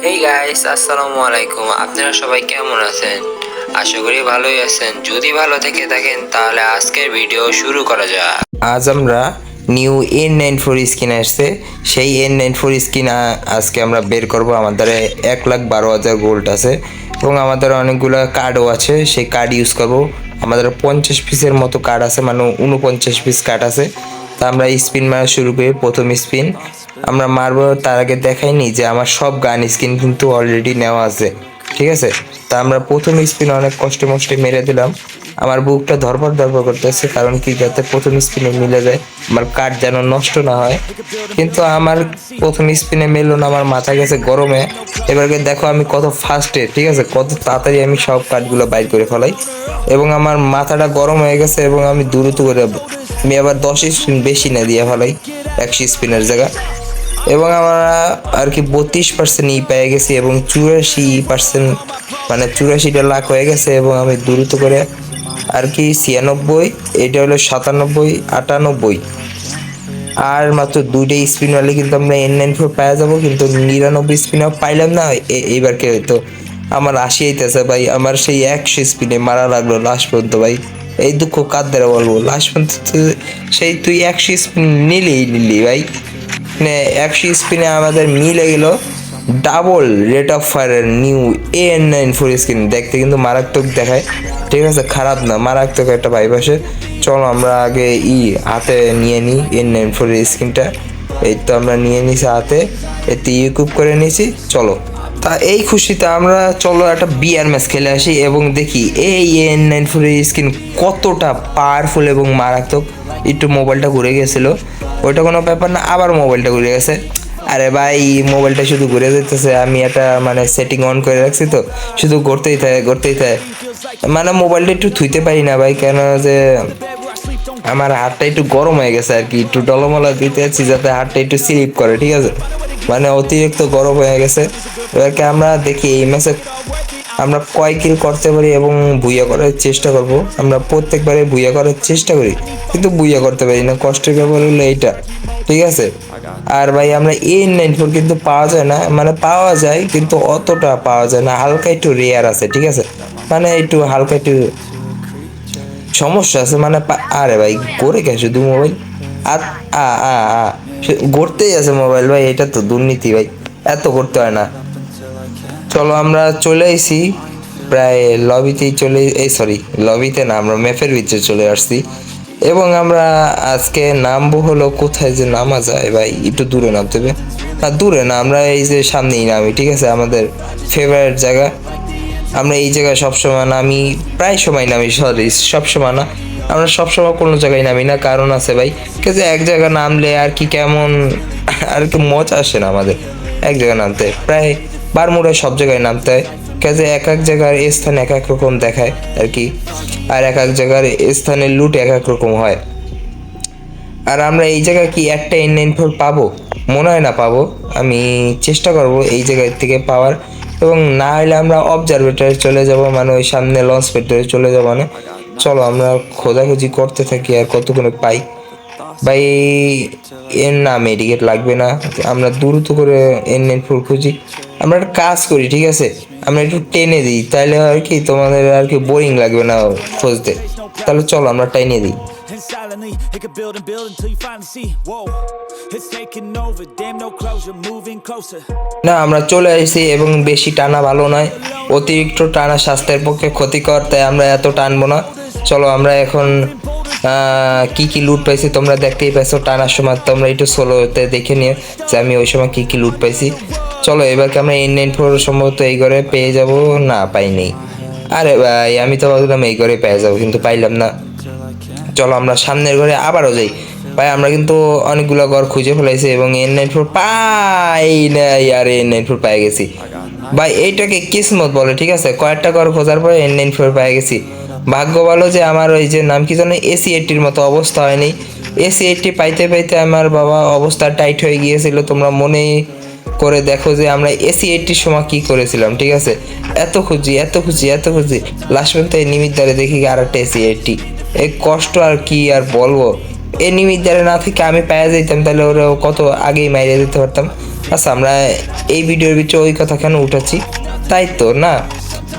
Hey guys, আসসালামু আলাইকুম। আপনারা সবাই কেমন আছেন? আশা করি ভালোই আছেন। যদি ভালো থেকে থাকেন তাহলে আজকের ভিডিও শুরু করা যাক। আজ আমরা নিউ N94 স্কিন আসছে, সেই N94 স্কিন আজকে আমরা বের করব। আমাদের 1,12,000 গোল্ড আছে এবং আমাদের অনেকগুলো কার্ডও আছে, সেই কার্ড ইউজ করব। আমাদের 50 পিসের মতো কার্ড আছে, মানে 49 পিস কার্ড আছে। তা আমরা স্পিন মারা শুরু করি। প্রথম স্পিন আমরা মারবো, তার আগে দেখাইনি যে আমার সব গান স্কিন কিন্তু অলরেডি নেওয়া আছে, ঠিক আছে। তা আমরা প্রথম স্পিন অনেক কষ্টে মষ্টে মেরে দিলাম। আমার বুকটা ধরপড় ধরপড় করতেছে, কারণ কি, যাতে প্রথম স্পিনে মিলে যায়, আমার কার্ড যেন নষ্ট না হয়। কিন্তু আমার প্রথম স্পিনে মিললো না, আমার মাথা গেছে গরমে। এবারকে দেখো আমি কত ফাস্টে, ঠিক আছে, কত তাড়াতাড়ি আমি সব কার্ডগুলো বাইর করে ফেলাই এবং আমার মাথাটা গরম হয়ে গেছে এবং আমি দ্রুত করে আমি আবার 10 স্পিন বেশি না দিয়ে ফেলাই 100 স্পিনের জায়গা। এবং আমরা আর কি 32% পেয়ে গেছি এবং 84%, মানে 84টা লাখ হয়ে গেছে। এবং আমি দ্রুত করে আর কি 96, এটা হলো 97, 98 আর মাত্র 2টা স্পিন মারলে কিন্তু আমরা N94 পেয়ে যাবো। কিন্তু 99 স্পিনও পাইলাম না। এইবার কে হয়তো আমার 80 আইতেছে ভাই, আমার সেই 100 স্পিনে মারা লাগলো লাস্ট পর্যন্ত ভাই। এই দুঃখ কার দ্বারা বলবো, লাস্ট পর্যন্ত সেই তুই 100 স্পিন নিলি ভাই, মানে 100 স্পিনে আমাদের মিলে গেল ডাবল রেট অফ ফায়ারের নিউ N94 স্কিন। দেখতে কিন্তু মারাত্মক দেখায়, ঠিক আছে, খারাপ না, মারাত্মক একটা ভাইব আসে। চলো আমরা আগে হাতে নিয়ে নিই N94 স্কিনটা। এই তো আমরা নিয়ে নিছি হাতে, এতে ইউকুপ করে নিয়েছি। চলো, তা এই খুশিতে আমরা চলো একটা বিআর ম্যাচ খেলে আসি এবং দেখি এই N94 স্কিন কতটা পাওয়ারফুল এবং মারাত্মক। একটু মোবাইলটা ঘুরে গেছিল, ওইটা কোনো ব্যাপার না, আবার মোবাইলটা ঘুরে গেছে। আরে ভাই, মোবাইলটা শুধু ঘুরে যেতেছে, আমি একটা মানে সেটিং অন করে রাখছি তো, শুধু ঘুরতেই থাকে। মানে মোবাইলটা একটু থুইতে পারি না ভাই, কেন যে আমার হাতটা একটু গরম হয়ে গেছে আর কি, একটু ডলমলা দিতে আছি যাতে হাতটা একটু স্লিপ করে, ঠিক আছে, মানে অতিরিক্ত গরম হয়ে গেছে। এবারকে আমরা দেখি এই ম্যাচে আমরা কয় কিল করতে পারি এবং বুইয়া করার চেষ্টা করব। আমরা প্রত্যেকবারে বুইয়া করার চেষ্টা করি কিন্তু বুইয়া করতে পারি না, কষ্টের ব্যাপার হলো এইটা, ঠিক আছে। আর ভাই আমরা N94 কিন্তু পাওয়া যায় না, মানে পাওয়া যায় কিন্তু অতটা পাওয়া যায় না, হালকা একটু রেয়ার আছে, ঠিক আছে, মানে একটু হালকা একটু সমস্যা আছে, মানে আরে ভাই করে কে শুধু মোবাইল আর আ আ আ গড়তেই আছে মোবাইল ভাই, এটা তো দুর্নীতি ভাই, এত করতে হয় না। চলো আমরা চলে আইছি, প্রায় লবিতেই চলে, এই সরি লবিতে না, আমরা ম্যাপের ভিতরে চলে আসছি এবং আমরা আজকে নামবো হলো, কোথায় যে নামা যায় ভাই, একটু দূরে নামতে হবে। না দূরে না, আমরা এই যে সামনেই নামি, ঠিক আছে, আমাদের ফেভারিট জায়গা। আমরা এই জায়গায় সবসময় নামি, প্রায় সময় নামি, সরি সবসময় না, আমরা সবসময় কোনো জায়গায় নামি না, কারণ আছে ভাই, যে এক জায়গায় নামলে আর কি কেমন আর কি মজা আসে না আমাদের এক জায়গায় নামতে, প্রায় বারমুড়ায় সব জায়গায় নামতে হয়, কাজে এক এক জায়গার স্থান এক এক রকম দেখায় আর কি, আর এক এক জায়গার স্থানের লুট এক এক রকম হয়। আর আমরা এই জায়গায় কি একটা N94 পাবো? মনে হয় না পাবো, আমি চেষ্টা করব এই জায়গায় থেকে পাওয়ার, এবং না হলে আমরা অবজারভেটরে চলে যাব, মানে ওই সামনে লঞ্চ প্যাডে চলে যাব না। চলো আমরা খোঁজাখুঁজি করতে থাকি আর কতক্ষণে পাই। ভাই এর না মেডিকেট লাগবে না, আমরা দ্রুত করে N94 খুঁজি। আমরা একটা কাজ করি, ঠিক আছে, আমরা একটু টেনে দিই, তাহলে আর কি তোমাদের আর কি বোরিং লাগবে না খুঁজতে। তাহলে চলো আমরা টেনে দিই। And silently, it could build and build until you finally see. Whoa, it's taking over. Damn, no closure, moving closer. না আমরা চলে আসছি এবং বেশি টানা ভালো নয়, অতিরিক্ত টানা স্বাস্থ্যের পক্ষে ক্ষতিকর, তাই আমরা এত টানবো না। চলো আমরা এখন কি কি লুট পাইছি তোমরা দেখতেই পাইছো, টানার সময় তোমরা একটু সোলোতে দেখে নিও যে আমি ওই সময় কি কি লুট পাইছি। চলো এবারকে আমরা N94 সম্ভবত এই ঘরে পেয়ে যাব, না পাইনি। আরে ভাই আমি তো ভাবলাম এই ঘরে পেয়ে যাবো, কিন্তু পাইলাম না। চলো আমরা সামনের ঘরে আবারও যাই ভাই, আমরা কিন্তু অনেকগুলো ঘর খুঁজে ফেলাইছি এবং N94 পাই নাই, আর N94 পেয়ে গেছি ভাই, এইটাকে কিসমত বলে, ঠিক আছে, কয়েকটা ঘর খোঁজার পরে N94 পেয়ে গেছি। ভাগ্য ভালো যে আমার ওই যে নাম কি জানো AC80 মতো অবস্থা হয়নি, AC80 পাইতে পাইতে আমার বাবা অবস্থা টাইট হয়ে গিয়েছিল। তোমরা মনে করে দেখো যে আমরা AC80 সময় কি করেছিলাম, ঠিক আছে, এত খুঁজি লাস্ট পর্যন্ত এই নিমিত্তারে দেখি আর একটা AC80, এই কষ্ট আর কি আর বলবো। এই নিমিত্তারে না থেকে আমি পেয়ে যেতাম, তাহলে ওরা কত আগেই মাইরে দিতে পারতাম। আচ্ছা আমরা এই ভিডিওর ভিতরে ওই কথা কেন উঠাচ্ছি? তাই তো না,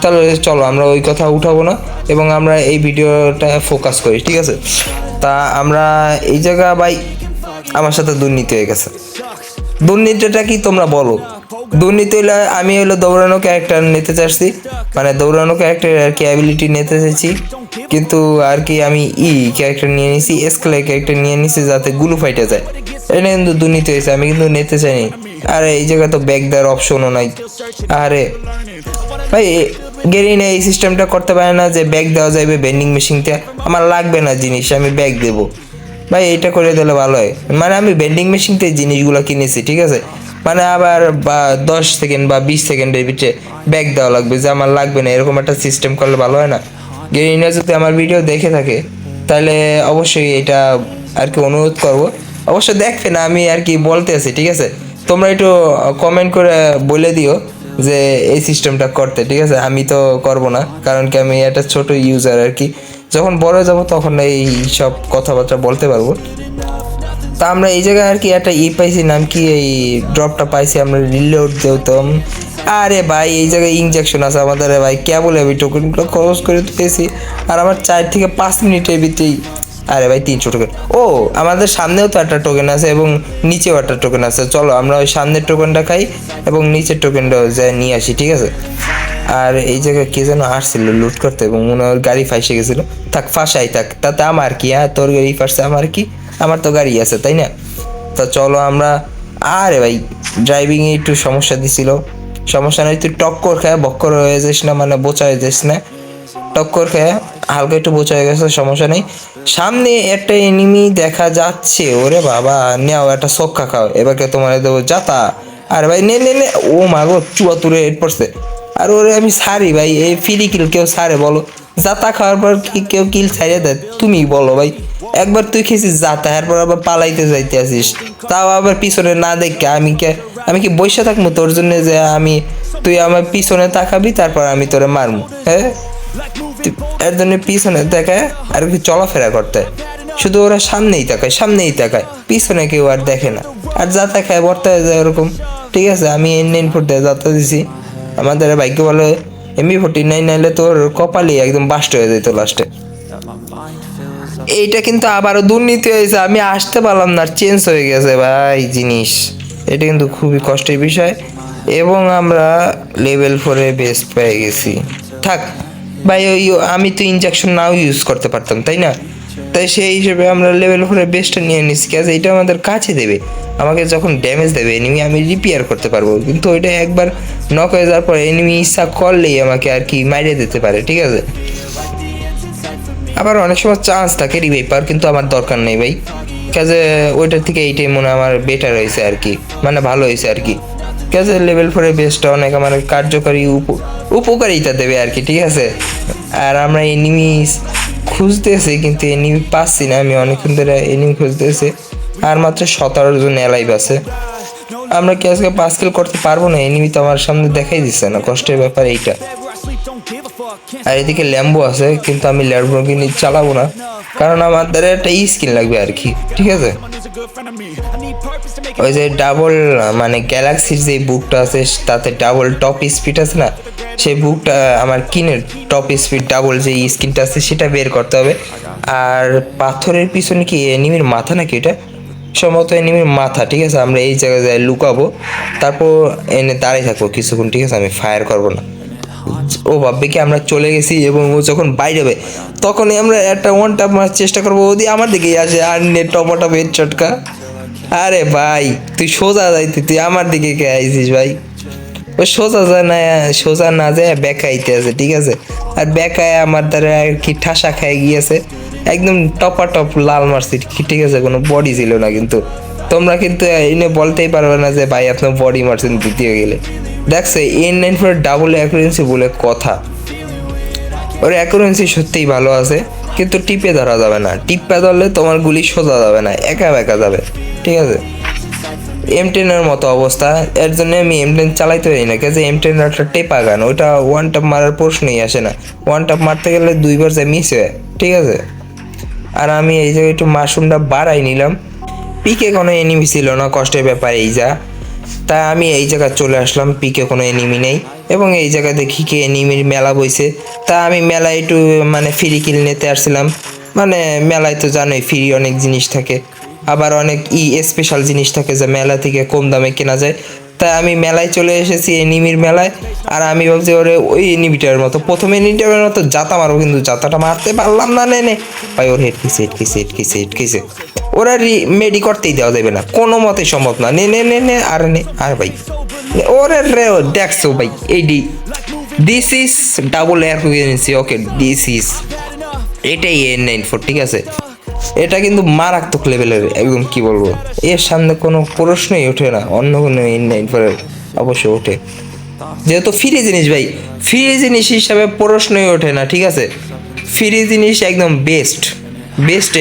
তাহলে চলো আমরা ওই কথা উঠাবো না এবং আমরা এই ভিডিওটা ফোকাস করি, ঠিক আছে? তা আমরা এই জায়গা ভাই আমার সাথে দুর্নীতি হয়ে গেছে। দুর্নীতিটা কি তোমরা বলো? দুর্নীতি হইলে আমি হলো দৌড়ানো ক্যারেক্টার নিতে চাচ্ছি, মানে দৌড়ানো ক্যারেক্টার আর কি অ্যাবিলিটি নিতে চাইছি, কিন্তু আর কি আমি ক্যারেক্টার নিয়ে নিছি, এসকেলের ক্যারেক্টার নিয়ে নিছি যাতে গুলু ফাইটে যায়। এটা কিন্তু দুর্নীতি হয়েছে, আমি কিন্তু নিতে চাইনি। আরে এই জায়গায় তো ব্যাগ দেওয়ার অপশনও নাই। আরে ভাই গেরিনা এই সিস্টেমটা করতে পারে না যে ব্যাগ দেওয়া যাবে ভেন্ডিং মেশিনতে? আমার লাগবে না জিনিস, আমি ব্যাগ দেবো। ভাই এটা করে দিলে ভালো হয়, মানে আমি ভেন্ডিং মেশিনতে জিনিসগুলো কিনেছি, ঠিক আছে? মানে আবার বা 10 সেকেন্ড বা 20 সেকেন্ডের ভিতরে ব্যাগ দেওয়া লাগবে, যে আমার লাগবে না, এরকম একটা সিস্টেম করলে ভালো হয় না? গেরিনা যদি আমার ভিডিও দেখে থাকে তাহলে অবশ্যই এটা আর কি অনুরোধ করব, অবশ্য দেখবে না, আমি আর কি বলতে আছি, ঠিক আছে? তোমরা একটু কমেন্ট করে বলে দিও যে এই সিস্টেমটা করতে, ঠিক আছে? আমি তো করব না, কারণ কি আমি একটা ছোট ইউজার আর কি, যখন বড় যাব তখন এই সব কথাবার্তা বলতে পারবো। তা আমরা এই জায়গায় আর কি একটা পাইছি, নাম কি এই ড্রপটা পাইছি আমরা, রিলোড দিতাম। আরে ভাই এই জায়গায় ইনজেকশন আছে আমাদের, ভাই কেবল আমি টোকেনগুলো খরচ করে পেয়েছি, আর আমার 4 থেকে 5 মিনিটের ভিতরেই আরে ভাই 300 টোকেন। ও আমাদের সামনেও তো একটা টোকেন আছে এবং নিচেও একটা টোকেন আছে, চলো আমরা ওই সামনের টোকেনটা খাই এবং নিচের টোকেনটাও যাই নিয়ে আসি, ঠিক আছে? আর এই জায়গায় কে যেন আসছিল লুট করতে এবং মনে হয় ওর গাড়ি ফাঁসে গেছিলো। থাক ফাঁসাই থাক, তাতে আমার কি? হ্যাঁ তোর গাড়ি ফাঁসছে, আমার কি? আমার তো গাড়ি আছে, তাই না? তা চলো আমরা, আরে ভাই ড্রাইভিংয়ে একটু সমস্যা দিছিল, সমস্যা নয়, তুই টক্কর খায় বক্কর হয়ে যাস না, মানে বোচা হয়ে যাস না, টক্কর খায় হালকা একটু বোচা হয়ে গেছে, সমস্যা নেই। সামনে একটা এনিমি দেখা যাচ্ছে, ওরে বাবা নেও একটা সক্কা খাও, এবারকে তোমার দেবো যাতা। আর ভাই নে নে নে, ও মাগো চুয়াত্তরে হেড পড়ছে। আর ওরে আমি সারি ভাই, এই ফ্রি কিল কেউ সারে বলো? যাতা খাওয়ার পর কি কেউ কিল ছাড়িয়ে দেয়? তুমি বলো ভাই, একবার তুই খেয়েছিস যাতা, এরপর আবার পালাইতে যাইতে আসিস, তাও আবার পিছনে না দেখে। আমি কি বসে থাকবো তোর জন্য যে আমি, তুই আমার পিছনে তাকাবি তারপর আমি তোরে মারবো? হ্যাঁ এর জন্য পিছনে দেখায় আর কি চলাফেরা করতে, শুধু ওরা সামনেই তাকায়, সামনেই তাকায়, পিছনে কেউ আর দেখে না, আর যাতা খায় বর্তা হয়ে যায় ওরকম। ঠিক আছে আমি N94 দিয়ে যাতা দিছি, আমাদের ভাগ্য বলে MB49 নাইলে তোর কপালই একদম বাস্ট হয়ে যেত লাস্টে। এইটা কিন্তু আবারও দুর্নীতি হয়েছে, আমি আসতে পারলাম না, চেঞ্জ হয়ে গেছে ভাই জিনিস, এটা কিন্তু খুবই কষ্টের বিষয়। এবং আমরা লেভেল 4-এ বেস্ট পেয়ে গেছি। থাক ভাই, ওই আমি তো ইনজেকশন নাও ইউজ করতে পারতাম, তাই না? তাই সেই হিসেবে আমরা লেভেল 4-এর বেস্টটা নিয়ে নিচ্ছি, কাজে এটা আমাদের কাছে দেবে, আমাকে যখন ড্যামেজ দেবে এনিমি আমি রিপেয়ার করতে পারবো, কিন্তু ওইটা একবার নক হয়ে যাওয়ার পর এনিমি ইচ্ছা করলেই আমাকে আর কি মারিয়ে দিতে পারে, ঠিক আছে? আবার অনেক সময় চান্স থাকে রিভাইভ পাওয়ার, কিন্তু আমার দরকার নেই ভাই, কাজে ওইটার থেকে এইটাই মনে হয় আমার বেটার হয়েছে আর কি, মানে ভালো হয়েছে আর কি। কাজে লেভেল 4-এর বেস্টটা অনেক আমার কার্যকারী উপকারিতা দেবে আর কি, ঠিক আছে? আর আমরা এনিমি খুঁজতেছি কিন্তু এনিমি পাচ্ছি না, আমি অনেকক্ষণ ধরে এনিমি খুঁজতেছি, আর মাত্র 17 জন অ্যালাইভ আছে। আমরা কি আজকে 5 কিল করতে পারবো না? এনিমি তো আমার সামনে দেখাই দিচ্ছে না, কষ্টের ব্যাপার এইটা। আর এদিকে ল্যাম্বো আছে, কিন্তু আমি ল্যাম্বোর্গিনি চালাবো না, কারণ আমাদের একটা স্কিন লাগবে আর কি, ঠিক আছে? ওই যে ডাবল মানে গ্যালাক্সির যে বুকটা আছে তাতে ডাবল টপ স্পিড আছে না, সেই বুকটা আমার কিনে টপ স্পিড ডাবল যে স্কিনটা আছে সেটা বের করতে হবে। আর পাথরের পিছনে কি এনিমির মাথা নাকি এটা? সম্ভবত এনিমির মাথা, ঠিক আছে? আমরা এই জায়গায় যাই লুকাবো, তারপর এনে দাঁড়িয়ে থাকবো কিছুক্ষণ, ঠিক আছে? আমি ফায়ার করবো না, ও ভাববে কি আমরা চলে গেছি, এবং ও যখন বাইরে হবে তখনই আমরা একটা ওয়ান টাপ মারার চেষ্টা করবো, ওদি আমার দিকেই আসে আর নে টপাটপ হেড চটকা। আরে ভাই তুই সোজা যাইতে, তুই আমার দিকে কে আইছিস ভাই? ও সোজা যায় না, সোজা না যায় বেকাইতে আছে, ঠিক আছে? আর বেকায় আমার দ্বারা আর কি ঠাসা খেয়ে গিয়েছে, একদম টপাটপ লাল মারছি, ঠিক আছে? কোনো বডি ছিল না, কিন্তু তোমরা কিন্তু এনে বলতেই পারবে না যে ভাই আপনার বডি মারছেন দ্বিতীয় গেলে। দেখছে N94 ডাবল অ্যাকুরেন্সি বলে কথা, ওর অ্যাকুরেন্সি সত্যিই ভালো আছে, কিন্তু টিপে ধরা যাবে না, টিপে ধরলে তোমার গুলি সোজা যাবে না, একা বেঁকা যাবে, ঠিক আছে? M10-এর মতো অবস্থা, এর জন্য আমি M10 চালাইতে পারি না, কাজে M10 একটা টেপা গান, ওইটা ওয়ান টাপ মারার প্রশ্নই আসে না, ওয়ান টাপ মারতে গেলে 2বার যে মিস হয়, ঠিক আছে? আর আমি এই জায়গায় একটু মাশরুমটা বাড়াই নিলাম, পিকে কোনো এনিমি ছিল না, কষ্টের ব্যাপার এই যা। তাই আমি এই জায়গায় চলে আসলাম, পিকে কোনো এনিমি নেই এবং এই জায়গায় দেখি কি এনিমির মেলা বইছে। তা আমি মেলায় একটু মানে ফ্রি কিল নিতে আসছিলাম। মানে মেলায় তো জানোই ফ্রি অনেক জিনিস থাকে, আবার অনেক স্পেশাল জিনিস থাকে যা মেলা থেকে কম দামে কেনা যায়। তাই আমি মেলায় চলে এসেছি, এনিমির মেলায়। আর আমি ভাবছি ওরে ওই এনিমিটার মতো, প্রথম এনিমিটার মতো জাতা মারবো, কিন্তু জাতাটা মারতে পারলাম না। নে ভাই, ওর হেড খেয়েছে। ওরা মেডি করতেই দেওয়া যাবে না, কোনো মতে সম্ভব না। নে আর ভাই ওরে রে দেখছো ভাই, দিস ইজ ডাবল এয়ার কুইন্সি। ওকে, এটাই N94, ঠিক আছে। এটা কিন্তু মারাত্মক লেভেলের, একদম কি বলবো, এর সামনে কোনো প্রশ্নই ওঠে না। অন্য কোনো N94 অবশ্য ওঠে, যেহেতু ফ্রি জিনিস ভাই, ফ্রি জিনিস হিসাবে প্রশ্নই ওঠে না, ঠিক আছে। ফ্রি জিনিস একদম বেস্ট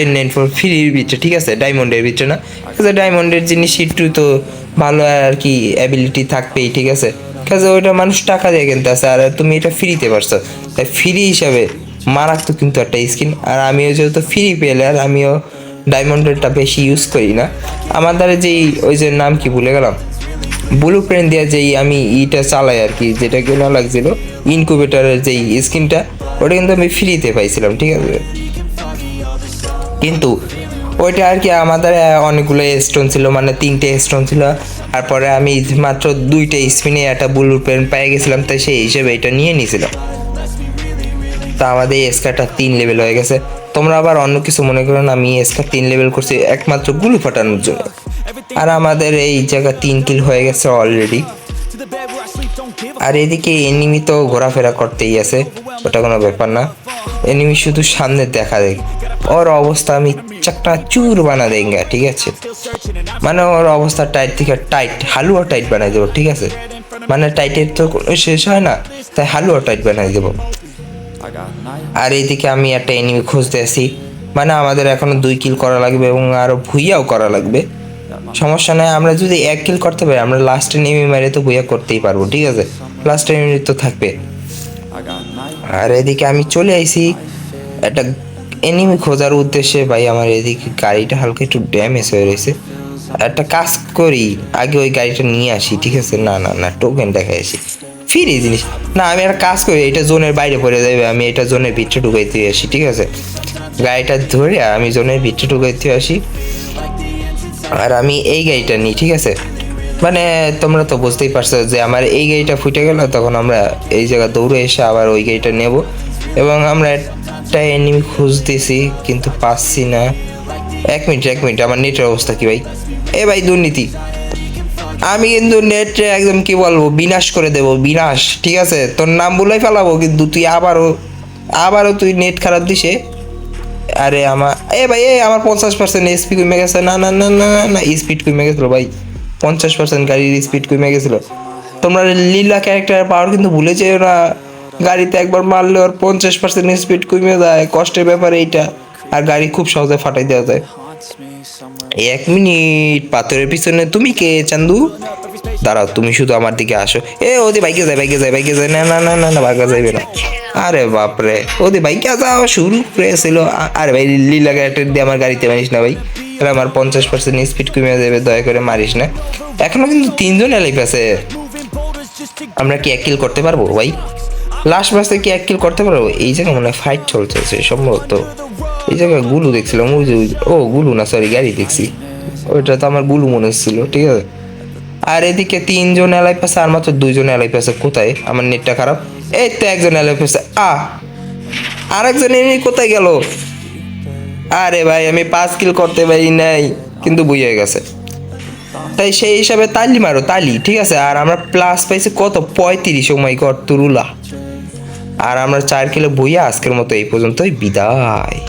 N94 ফ্রির ভিতরে, ঠিক আছে, ডায়মন্ডের ভিতরে না। ঠিক আছে, ডায়মন্ডের জিনিস একটু তো ভালো আর কি অ্যাবিলিটি থাকবেই, ঠিক আছে। কাজে ওইটা মানুষ টাকা দিয়ে কিনতে আসে, আর তুমি এটা ফ্রিতে পারছো, তাই ফ্রি হিসাবে মারাত্মক কিন্তু একটা স্কিন। আর আমিও যেহেতু ফ্রি প্লেয়ার, আমিও ডায়মন্ডেরটা বেশি ইউজ করি না। আমার দ্বারা যেই ওই যে নাম কি ভুলে গেলাম, ব্লু প্রিন্ট দিয়ে যেই আমি ইটা চালাই আর কি, যেটা কেনা লাগছিল ইনকিউবেটরের যেই স্কিনটা, ওটা কিন্তু আমি ফ্রিতে পাইছিলাম, ঠিক আছে। কিন্তু ওইটা আর কি আমাদের অনেকগুলো স্টোন ছিল, মানে 3টে স্টোন ছিল। তারপরে আমি মাত্র 2টে স্পিনে একটা ব্লু প্রিন্ট পেয়ে গেছিলাম, তাই সেই হিসেবে এটা নিয়ে নিয়েছিলাম। তা আমাদের স্কারটা 3 লেভেল হয়ে গেছে। তোমরা আবার অন্য কিছু মনে করো না, আমি স্কার 3 লেভেল করছি একমাত্র গুলি ফাটানোর জন্য। আর আমাদের এই জায়গা 3 কিল হয়ে গেছে অলরেডি। আর এদিকে এনিমি তো ঘোরাফেরা করতেই আছে, ওটা কোনো ব্যাপার না। এনিমি শুধু সামনে দেখা দেখ, ওর অবস্থা আমি চাকটা চুর বানা দেঙ্গা, ঠিক আছে। মানে ওর অবস্থা টাইট থেকে টাইট, হালুয়া টাইট বানাই দেবো, ঠিক আছে। মানে টাইটের তো শেষ হয় না, তাই হালুয়া টাইট বানাই দেবো। আর এইদিকে আমি একটা এনিমি খুঁজতে আসি, মানে আমাদের এখনো 2 কিল করা লাগবে এবং আরো ভুইয়াও করা লাগবে। সমস্যা নাই, আমরা যদি 1 কিল করতে পারি, আমরা লাস্টে এনিমি মেরে তো ভুইয়া করতেই পারবো, ঠিক আছে। লাস্টে এনিমি তো থাকবে। আর এদিকে আমি চলে আইছি একটা এনিমি খোঁজার উদ্দেশ্যে। ভাই আমার এদিকে গাড়িটা হালকা একটু ড্যামেজ হয়ে রয়েছে। একটা কাজ করি, আগে ওই গাড়িটা নিয়ে আসি, ঠিক আছে। না টোকেন দেখাই আসি, ফ্রি জিনিস না। আমি একটা কাজ করি, এটা জোনের বাইরে পড়ে যাবে, আমি এটা জোনের ভিতরে ঢুকাইতে আসি, ঠিক আছে। গাড়িটা ধরে আমি জোনের ভিতরে ঢুকাইতে আসি, আর আমি এই গাড়িটা নিই, ঠিক আছে। মানে তোমরা তো বুঝতেই পারছো যে আমার এই গাড়িটা ফুটে গেল, তখন আমরা এই জায়গা দৌড়ে এসে আবার ওই গাড়িটা নেব। এবং আমরা একটা এনিমি খুঁজতেছি কিন্তু পাচ্ছি না। এক মিনিট, আমার নেটের অবস্থা কি ভাই? ভাই দুর্নীতি, আমি কিন্তু নেটে একদম কি বলবো বিনাশ করে দেবো, বিনাশ, ঠিক আছে। তোর নাম বলেই ফেলাবো, কিন্তু তুই আবারও তুই নেট খারাপ দিছে। আরে আমার ভাই আমার 50% স্পিড কমে গেছে। না স্পিড কমে গেছিল ভাই, 50% গাড়ির স্পিড কমে গেছিল। তোমরা লীলা ক্যারেক্টার পাওয়ার কিন্তু ভুলে যেও না, গাড়িতে একবার মারলে ওর 50% স্পিড কমে যায়, কষ্টের ব্যাপার এইটা। আর গাড়ি খুব সহজে ফাটাই দেওয়া যায়। 1 মিনিট, পাথরের পিছনে তুমি কে চান্দু? দাঁড়াও, তুমি শুধু আমার দিকে আসো। ওদি বাইকে যায়। না বাইকে যাইবে না। আরে বাপরে, ওদি বাইকে যাওয়া শুরু করেছিল। আরে ভাই লীলা ক্যারেক্টার দিয়ে আমার গাড়িতে মারিস না ভাই, তাহলে আমার 50% স্পিড কমে যাবে, দয়া করে মারিস না। এখনো কিন্তু 3জন লাইফ আছে, আমরা কি 1 কিল করতে পারবো ভাই? লাস্ট ম্যাচে কি 1 কিল করতে পারবো? এই জায়গায় মনে হয় ফাইট চলতেছে সম্ভবত। এই জায়গায় গুলু দেখছিলাম, গুলু না, সরি, গাড়ি দেখছি। ওইটা তো আমার গুলু মনে হচ্ছিল, ঠিক আছে। আর এদিকে 3জন লাইফ আছে, আর মাত্র 2জন লাইফ আছে। কোথায় আমার নেটটা খারাপ? এই তো একজন লাইফ আছে। আরেকজন এমনি কোথায় গেল? আরে ভাই আমি 5 কিল করতে পারি নাই, কিন্তু বুঝে হয়ে গেছে। তাই সেই হিসাবে তালি মারো, তালি, ঠিক আছে। আর আমরা প্লাস পাইছি কত? 35। ও মাই গড, তুরুলা। আর আমরা 4 কিলো বইয়া আজকের মতো এই পর্যন্তই, বিদায়।